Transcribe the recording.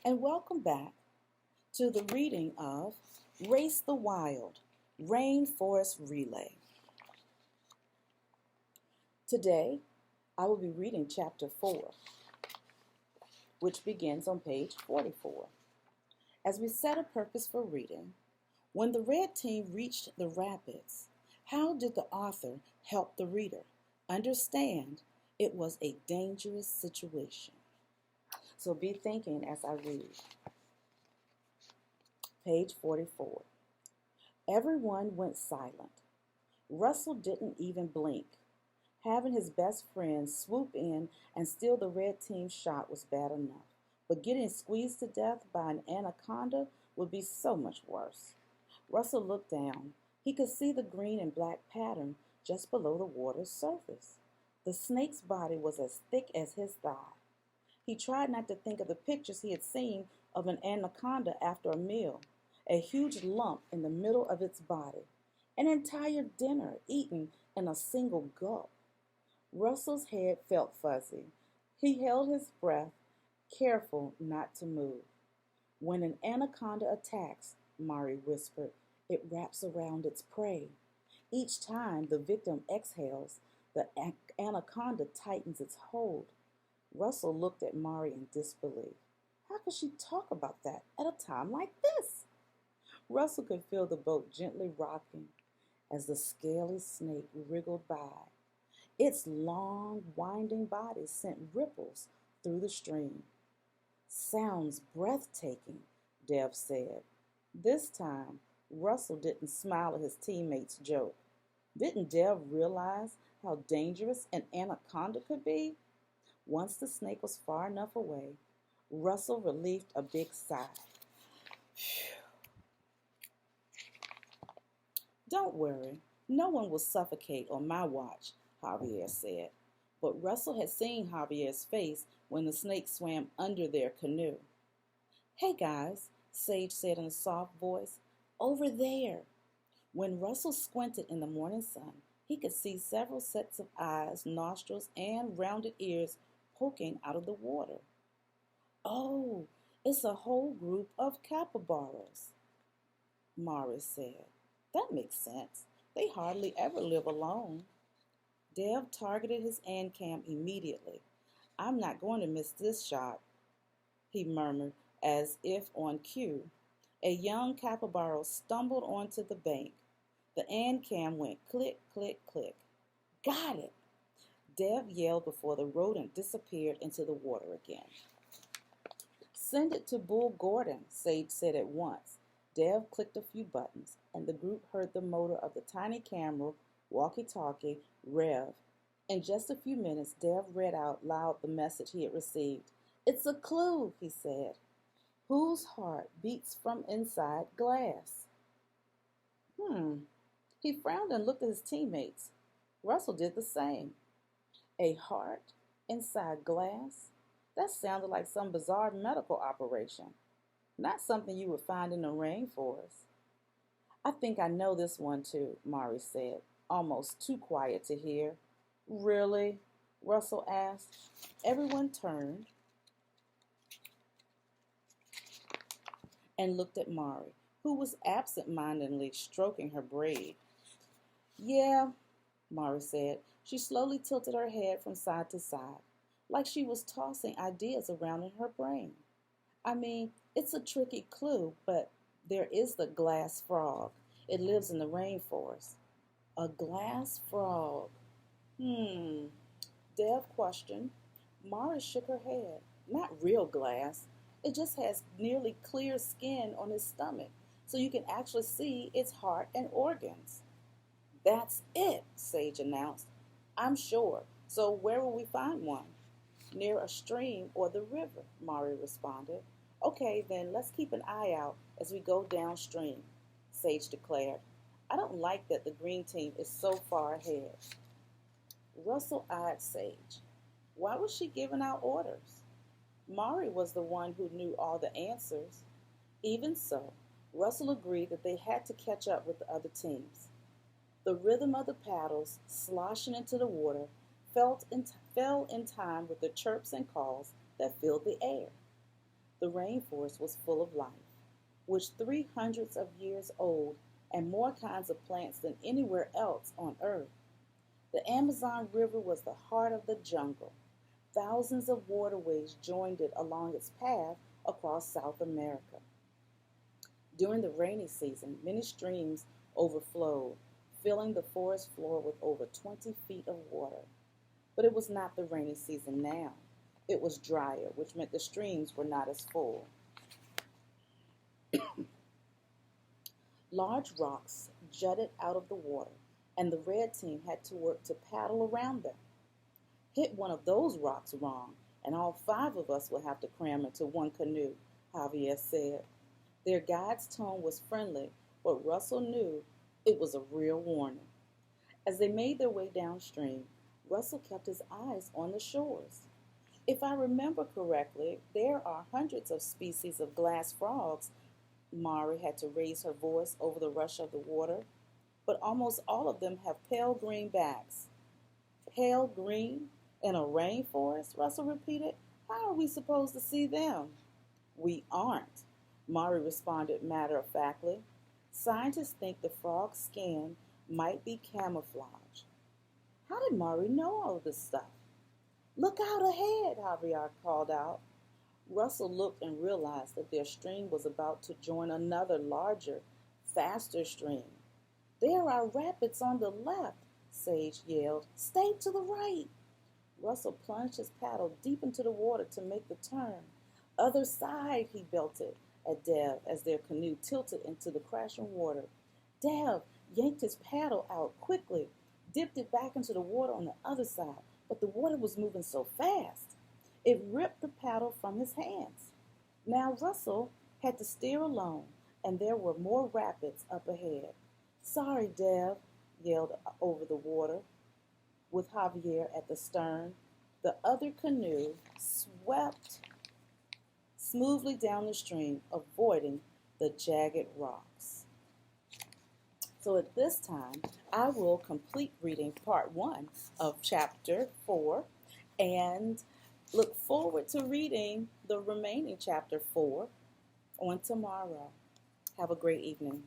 and welcome back to the reading of Race the Wild Rainforest Relay. Today, I will be reading Chapter 4, which begins on page 44. As we set a purpose for reading, when the red team reached the rapids, how did the author help the reader understand it was a dangerous situation? So be thinking as I read. Page 44. Everyone went silent. Russell didn't even blink. Having his best friend swoop in and steal the red team's shot was bad enough, but getting squeezed to death by an anaconda would be so much worse. Russell looked down. He could see the green and black pattern just below the water's surface. The snake's body was as thick as his thigh. He tried not to think of the pictures he had seen of an anaconda after a meal, a huge lump in the middle of its body, an entire dinner eaten in a single gulp. Russell's head felt fuzzy. He held his breath, careful not to move. When an anaconda attacks, Mari whispered, it wraps around its prey. Each time the victim exhales, the anaconda tightens its hold. Russell looked at Mari in disbelief. How could she talk about that at a time like this? Russell could feel the boat gently rocking as the scaly snake wriggled by. Its long, winding body sent ripples through the stream. Sounds breathtaking, Dev said. This time, Russell didn't smile at his teammate's joke. Didn't Dev realize how dangerous an anaconda could be? Once the snake was far enough away, Russell relieved a big sigh. Phew. Don't worry, no one will suffocate on my watch, Javier said. But Russell had seen Javier's face when the snake swam under their canoe. Hey guys, Sage said in a soft voice, over there. When Russell squinted in the morning sun, he could see several sets of eyes, nostrils, and rounded ears poking out of the water. Oh, it's a whole group of capybaras, Mari said. That makes sense. They hardly ever live alone. Dev targeted his ANCAM immediately. I'm not going to miss this shot, he murmured as if on cue. A young capybara stumbled onto the bank. The ANCAM went click, click, click. Got it! Dev yelled before the rodent disappeared into the water again. Send it to Bull Gordon, Sage said at once. Dev clicked a few buttons, and the group heard the motor of the tiny camera, walkie-talkie, rev. In just a few minutes, Dev read out loud the message he had received. It's a clue, he said. Whose heart beats from inside glass? He frowned and looked at his teammates. Russell did the same. A heart inside glass? That sounded like some bizarre medical operation. Not something you would find in the rainforest. I think I know this one too, Mari said, almost too quiet to hear. Really? Russell asked. Everyone turned and looked at Mari, who was absent-mindedly stroking her braid. Yeah, Mari said. She slowly tilted her head from side to side, like she was tossing ideas around in her brain. I mean, it's a tricky clue, but there is the glass frog. It lives in the rainforest. A glass frog. Dev questioned. Mara shook her head. Not real glass. It just has nearly clear skin on its stomach, so you can actually see its heart and organs. That's it, Sage announced. I'm sure. So where will we find one? Near a stream or the river, Mari responded. Okay, then let's keep an eye out as we go downstream, Sage declared. I don't like that the green team is so far ahead. Russell eyed Sage. Why was she giving out orders? Mari was the one who knew all the answers. Even so, Russell agreed that they had to catch up with the other teams. The rhythm of the paddles sloshing into the water fell in time with the chirps and calls that filled the air. The rainforest was full of life, which 300s of years old and more kinds of plants than anywhere else on Earth. The Amazon River was the heart of the jungle. Thousands of waterways joined it along its path across South America. During the rainy season, many streams overflowed, filling the forest floor with over 20 feet of water. But it was not the rainy season now. It was drier, which meant the streams were not as full. Large rocks jutted out of the water, and the red team had to work to paddle around them. Hit one of those rocks wrong, and all 5 of us will have to cram into one canoe, Javier said. Their guide's tone was friendly, but Russell knew it was a real warning. As they made their way downstream, Russell kept his eyes on the shores. If I remember correctly, there are hundreds of species of glass frogs. Mari had to raise her voice over the rush of the water, but almost all of them have pale green backs. Pale green in a rainforest? Russell repeated. How are we supposed to see them? We aren't, Mari responded matter-of-factly. Scientists think the frog's skin might be camouflage. How did Mari know all of this stuff? Look out ahead, Javier called out. Russell looked and realized that their stream was about to join another larger, faster stream. There are rapids on the left, Sage yelled. Stay to the right. Russell plunged his paddle deep into the water to make the turn. Other side, he belted at Dev as their canoe tilted into the crashing water. Dev yanked his paddle out quickly, dipped it back into the water on the other side, but the water was moving so fast. It ripped the paddle from his hands. Now Russell had to steer alone, and there were more rapids up ahead. Sorry, Dev, yelled over the water, with Javier at the stern. The other canoe swept smoothly down the stream, avoiding the jagged rocks. So at this time, I will complete reading part 1 of chapter 4 and look forward to reading the remaining chapter 4 on tomorrow. Have a great evening.